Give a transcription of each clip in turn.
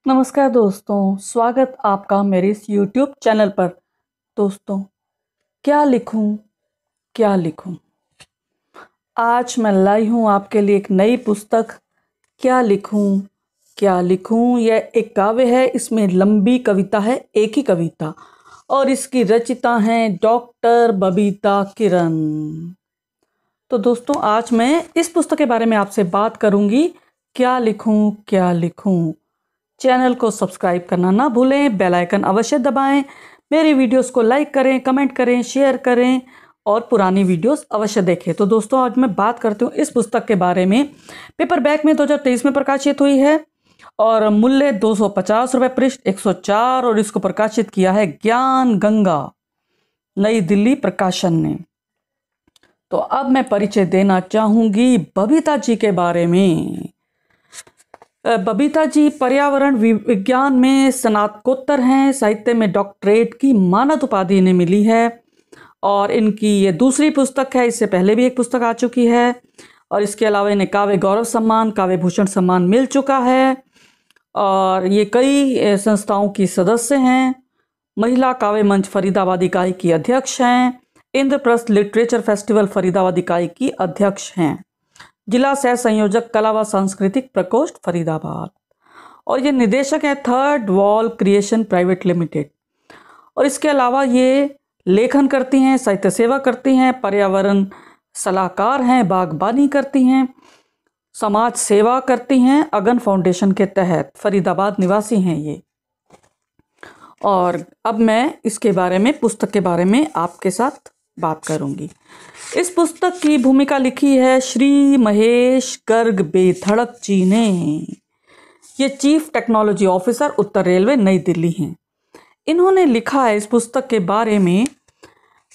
नमस्कार दोस्तों, स्वागत आपका मेरे इस YouTube चैनल पर। दोस्तों, क्या लिखूं क्या लिखूं। आज मैं लाई हूं आपके लिए एक नई पुस्तक। क्या लिखूं यह एक काव्य है। इसमें लंबी कविता है, एक ही कविता, और इसकी रचिता हैं डॉक्टर बबीता किरण। तो दोस्तों, आज मैं इस पुस्तक के बारे में आपसे बात करूंगी। क्या लिखूं। चैनल को सब्सक्राइब करना ना भूलें, बेल आइकन अवश्य दबाएं, मेरी वीडियोस को लाइक करें, कमेंट करें, शेयर करें और पुरानी वीडियोस अवश्य देखें। तो दोस्तों, आज मैं बात करती हूँ इस पुस्तक के बारे में। पेपरबैक में 2023 में प्रकाशित हुई है और मूल्य 250 रुपये, पृष्ठ 104, और इसको प्रकाशित किया है ज्ञान गंगा, नई दिल्ली प्रकाशन ने। तो अब मैं परिचय देना चाहूंगी बबीता जी के बारे में। बबीता जी पर्यावरण विज्ञान में स्नातकोत्तर हैं, साहित्य में डॉक्टरेट की मानद उपाधि इन्हें मिली है और इनकी ये दूसरी पुस्तक है। इससे पहले भी एक पुस्तक आ चुकी है और इसके अलावा इन्हें काव्य गौरव सम्मान, काव्य भूषण सम्मान मिल चुका है और ये कई संस्थाओं की सदस्य हैं। महिला काव्य मंच फरीदाबाद इकाई की अध्यक्ष हैं। इंद्रप्रस्थ लिटरेचर फेस्टिवल फरीदाबाद इकाई की अध्यक्ष हैं। जिला सह संयोजक कला व सांस्कृतिक प्रकोष्ठ फरीदाबाद, और ये निदेशक है third wall creation private limited. और इसके अलावा ये लेखन करती हैं, साहित्य सेवा करती हैं, पर्यावरण सलाहकार हैं, बागबानी करती हैं, समाज सेवा करती हैं अगन फाउंडेशन के तहत। फरीदाबाद निवासी हैं ये। और अब मैं इसके बारे में, पुस्तक के बारे में आपके साथ बात करूंगी। इस पुस्तक की भूमिका लिखी है श्री महेश गर्ग बेधड़क जी ने। ये चीफ टेक्नोलॉजी ऑफिसर उत्तर रेलवे नई दिल्ली हैं। इन्होंने लिखा है इस पुस्तक के बारे में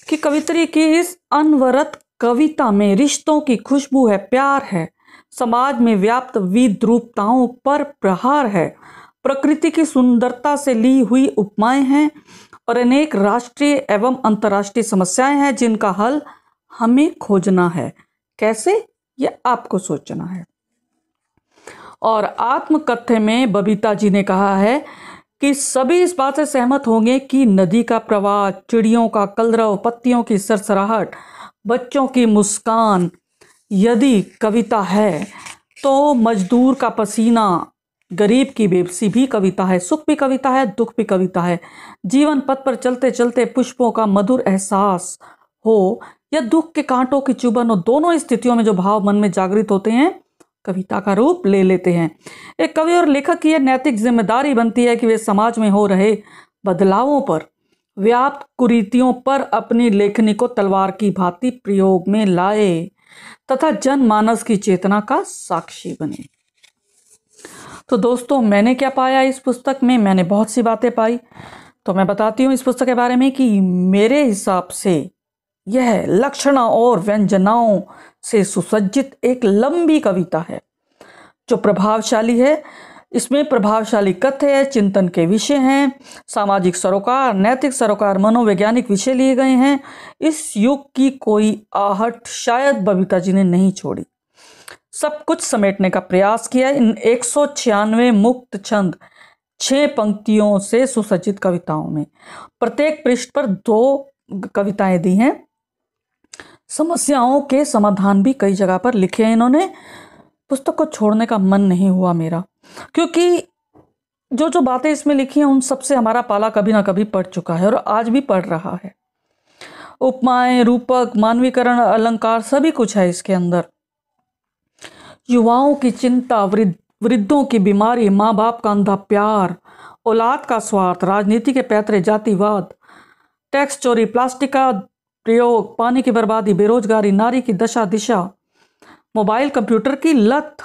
कि कवित्री की इस अनवरत कविता में रिश्तों की खुशबू है, प्यार है, समाज में व्याप्त विद्रूपताओं पर प्रहार है, प्रकृति की सुंदरता से ली हुई उपमाएं हैं और अनेक राष्ट्रीय एवं अंतर्राष्ट्रीय समस्याएं हैं जिनका हल हमें खोजना है। कैसे, ये आपको सोचना है। और आत्मकथ्य में बबीता जी ने कहा है कि सभी इस बात से सहमत होंगे कि नदी का प्रवाह, चिड़ियों का कलरव, पत्तियों की सरसराहट, बच्चों की मुस्कान यदि कविता है तो मजदूर का पसीना, गरीब की बेबसी भी कविता है, सुख भी कविता है, दुख भी कविता है। जीवन पथ पर चलते चलते पुष्पों का मधुर एहसास हो या दुख के कांटों की चुभन हो, दोनों स्थितियों में जो भाव मन में जागृत होते हैं कविता का रूप ले लेते हैं। एक कवि और लेखक की यह नैतिक जिम्मेदारी बनती है कि वे समाज में हो रहे बदलावों पर, व्याप्त कुरीतियों पर अपनी लेखनी को तलवार की भांति प्रयोग में लाए तथा जनमानस की चेतना का साक्षी बने। तो दोस्तों, मैंने क्या पाया इस पुस्तक में? मैंने बहुत सी बातें पाई। तो मैं बताती हूँ इस पुस्तक के बारे में कि मेरे हिसाब से यह लक्षणों और व्यंजनाओं से सुसज्जित एक लंबी कविता है जो प्रभावशाली है। इसमें प्रभावशाली कथ्य है, चिंतन के विषय हैं, सामाजिक सरोकार, नैतिक सरोकार, मनोवैज्ञानिक विषय लिए गए हैं। इस युग की कोई आहट शायद बबीता जी ने नहीं छोड़ी। सब कुछ समेटने का प्रयास किया इन 196 मुक्त छंद 6 पंक्तियों से सुसज्जित कविताओं में। प्रत्येक पृष्ठ पर 2 कविताएं दी हैं। समस्याओं के समाधान भी कई जगह पर लिखे हैं इन्होंने। पुस्तक को छोड़ने का मन नहीं हुआ मेरा, क्योंकि जो जो बातें इसमें लिखी हैं उन सबसे हमारा पाला कभी ना कभी पड़ चुका है और आज भी पड़ रहा है। उपमाएं, रूपक, मानवीकरण, अलंकार सभी कुछ है इसके अंदर। युवाओं की चिंता, वृद्धों की बीमारी, माँ बाप का अंधा प्यार, औलाद का स्वार्थ, राजनीति के पैतरे, जातिवाद, टैक्स चोरी, प्लास्टिक का प्रयोग, पानी की बर्बादी, बेरोजगारी, नारी की दशा दिशा, मोबाइल कंप्यूटर की लत,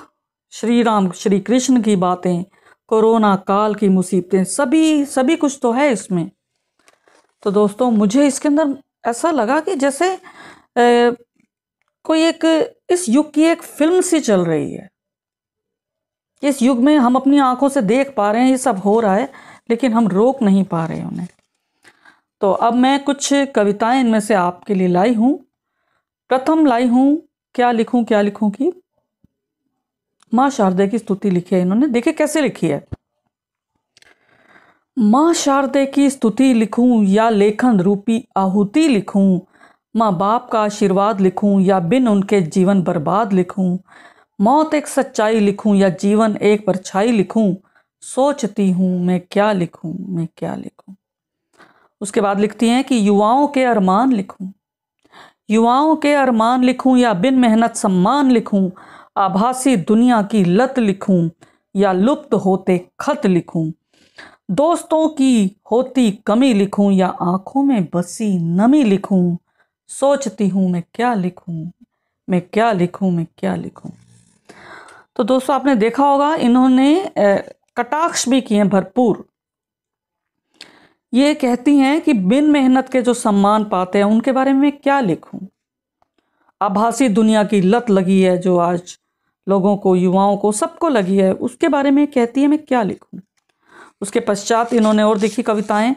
श्री राम श्री कृष्ण की बातें, कोरोना काल की मुसीबतें, सभी कुछ तो है इसमें। तो दोस्तों, मुझे इसके अंदर ऐसा लगा कि जैसे कोई एक इस युग की एक फिल्म सी चल रही है। इस युग में हम अपनी आंखों से देख पा रहे हैं ये सब हो रहा है, लेकिन हम रोक नहीं पा रहे उन्हें। तो अब मैं कुछ कविताएं इनमें से आपके लिए लाई हूं। प्रथम लाई हूं क्या लिखूं की माँ शारदा की स्तुति लिखी है इन्होंने। देखिए कैसे लिखी है। माँ शारदे की स्तुति लिखूं या लेखन रूपी आहुति लिखूं, माँ बाप का आशीर्वाद लिखूं या बिन उनके जीवन बर्बाद लिखूं, मौत एक सच्चाई लिखूं या जीवन एक परछाई लिखूं, सोचती हूँ मैं क्या लिखूं, मैं क्या लिखूं। उसके बाद लिखती हैं कि युवाओं के अरमान लिखूं, युवाओं के अरमान लिखूं या बिन मेहनत सम्मान लिखूं, आभासी दुनिया की लत लिखूं या लुप्त होते खत लिखूं, दोस्तों की होती कमी लिखूं या आंखों में बसी नमी लिखूं, सोचती हूँ मैं क्या लिखूं, मैं क्या लिखूं, मैं क्या लिखूं। तो दोस्तों आपने देखा होगा इन्होंने कटाक्ष भी किए भरपूर। ये कहती हैं कि बिन मेहनत के जो सम्मान पाते हैं उनके बारे में क्या लिखूं। आभासी दुनिया की लत लगी है जो आज लोगों को, युवाओं को, सबको लगी है, उसके बारे में कहती है मैं क्या लिखूं। उसके पश्चात इन्होंने और देखी कविताएं,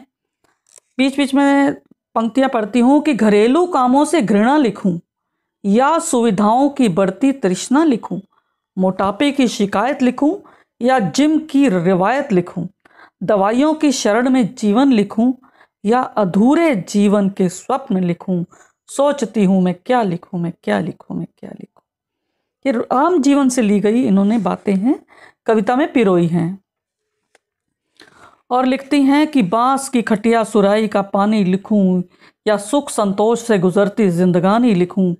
बीच बीच में पंक्तियां पढ़ती हूं कि घरेलू कामों से घृणा लिखूं या सुविधाओं की बढ़ती तृष्णा लिखूं, मोटापे की शिकायत लिखूं या जिम की रिवायत लिखूं, दवाइयों की शरण में जीवन लिखूं या अधूरे जीवन के स्वप्न लिखूं, सोचती हूं मैं क्या लिखूं, मैं क्या लिखूं, मैं क्या लिखूं। ये आम जीवन से ली गई इन्होंने बातें हैं, कविता में पिरोई हैं। और लिखती हैं कि बांस की खटिया सुराई का पानी लिखूं या सुख संतोष से गुजरती जिंदगानी लिखूं,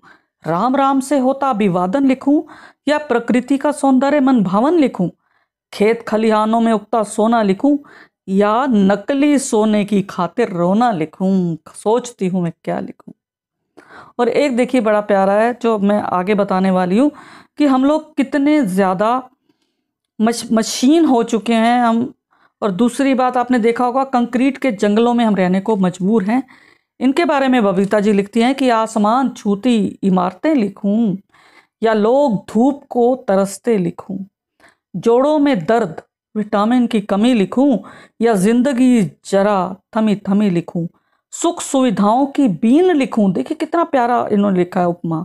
राम राम से होता अभिवादन लिखूं या प्रकृति का सौंदर्य मन भावन लिखूं, खेत खलिहानों में उगता सोना लिखूं या नकली सोने की खातिर रोना लिखूं, सोचती हूं मैं क्या लिखूं। और एक देखिए बड़ा प्यारा है जो मैं आगे बताने वाली हूं कि हम लोग कितने ज़्यादा मशीन हो चुके हैं हम। और दूसरी बात आपने देखा होगा कंक्रीट के जंगलों में हम रहने को मजबूर हैं। इनके बारे में बबीता जी लिखती हैं कि आसमान छूती इमारतें लिखूं या लोग धूप को तरसते लिखूं, जोड़ों में दर्द विटामिन की कमी लिखूं या जिंदगी जरा थमी थमी लिखूं, सुख सुविधाओं की बीन लिखूं। देखिए कितना प्यारा इन्होंने लिखा है उपमा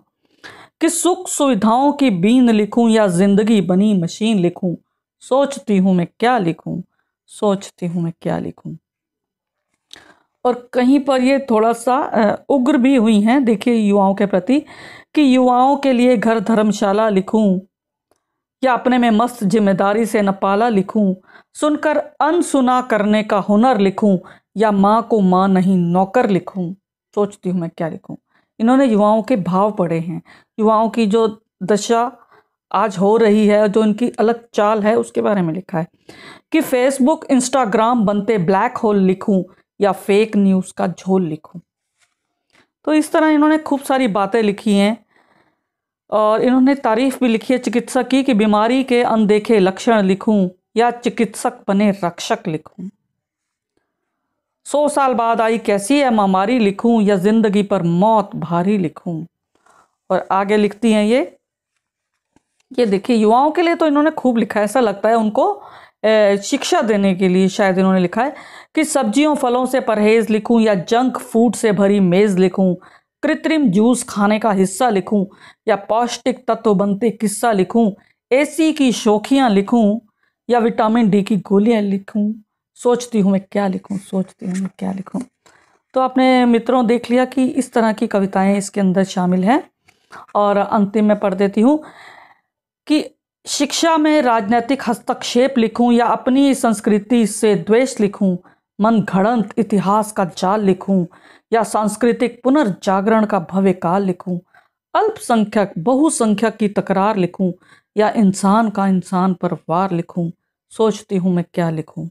कि सुख सुविधाओं की बीन लिखूं या जिंदगी बनी मशीन लिखूं, सोचती हूं मैं क्या लिखूं, सोचती हूं मैं क्या लिखूं। और कहीं पर ये थोड़ा सा उग्र भी हुई हैं, देखिए युवाओं के प्रति कि युवाओं के लिए घर धर्मशाला लिखूं या अपने में मस्त जिम्मेदारी से नपाला लिखूं, सुनकर अनसुना करने का हुनर लिखूं या माँ को माँ नहीं नौकर लिखूं, सोचती हूँ मैं क्या लिखूं। इन्होंने युवाओं के भाव पढ़े हैं, युवाओं की जो दशा आज हो रही है, जो इनकी अलग चाल है उसके बारे में लिखा है कि फेसबुक इंस्टाग्राम बनते ब्लैक होल लिखूं या फेक न्यूज़ का झोल लिखूं। तो इस तरह इन्होंने खूब सारी बातें लिखी हैं। और इन्होंने तारीफ भी लिखी है चिकित्सक की कि बीमारी के अनदेखे लक्षण लिखूं या चिकित्सक बने रक्षक लिखूं, 100 साल बाद आई कैसी है महामारी लिखूं या जिंदगी पर मौत भारी लिखूं। और आगे लिखती हैं ये देखिए युवाओं के लिए तो इन्होंने खूब लिखा है, ऐसा लगता है उनको शिक्षा देने के लिए शायद इन्होंने लिखा है कि सब्जियों फलों से परहेज लिखूं या जंक फूड से भरी मेज लिखूं, कृत्रिम जूस खाने का हिस्सा लिखूं या पौष्टिक तत्व बनते किस्सा लिखूं, एसी की शौखियां लिखूं या विटामिन डी की गोलियां लिखूं, सोचती हूँ मैं क्या लिखूं, सोचती हूँ मैं क्या लिखूं। तो आपने मित्रों देख लिया कि इस तरह की कविताएं इसके अंदर शामिल हैं। और अंतिम में पढ़ देती हूँ कि शिक्षा में राजनीतिक हस्तक्षेप लिखूं या अपनी संस्कृति से द्वेष लिखूं, मन घड़ंत इतिहास का जाल लिखूं या सांस्कृतिक पुनर्जागरण का भव्य काल लिखूं, अल्पसंख्यक बहुसंख्यक की तकरार लिखूं या इंसान का इंसान पर वार लिखूं, सोचती हूँ मैं क्या लिखूं।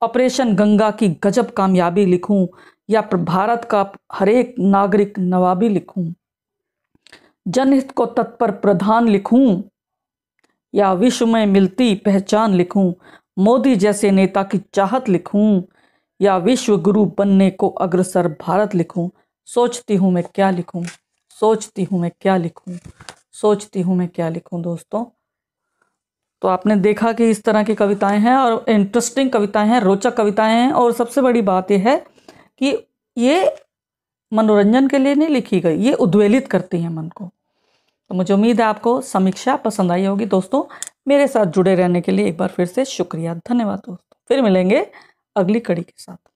ऑपरेशन गंगा की गजब कामयाबी लिखूं या भारत का हरेक नागरिक नवाबी लिखूं, जनहित को तत्पर प्रधान लिखूं या विश्व में मिलती पहचान लिखूं, मोदी जैसे नेता की चाहत लिखूं या विश्व गुरु बनने को अग्रसर भारत लिखूं, सोचती हूँ मैं क्या लिखूं, सोचती हूँ मैं क्या लिखूं, सोचती हूँ मैं क्या लिखूं। दोस्तों तो आपने देखा कि इस तरह की कविताएं हैं और इंटरेस्टिंग कविताएं हैं, रोचक कविताएं हैं। और सबसे बड़ी बात यह है कि ये मनोरंजन के लिए नहीं लिखी गई, ये उद्वेलित करती हैं मन को। तो मुझे उम्मीद है आपको समीक्षा पसंद आई होगी। दोस्तों मेरे साथ जुड़े रहने के लिए एक बार फिर से शुक्रिया, धन्यवाद दोस्तों। फिर मिलेंगे अगली कड़ी के साथ।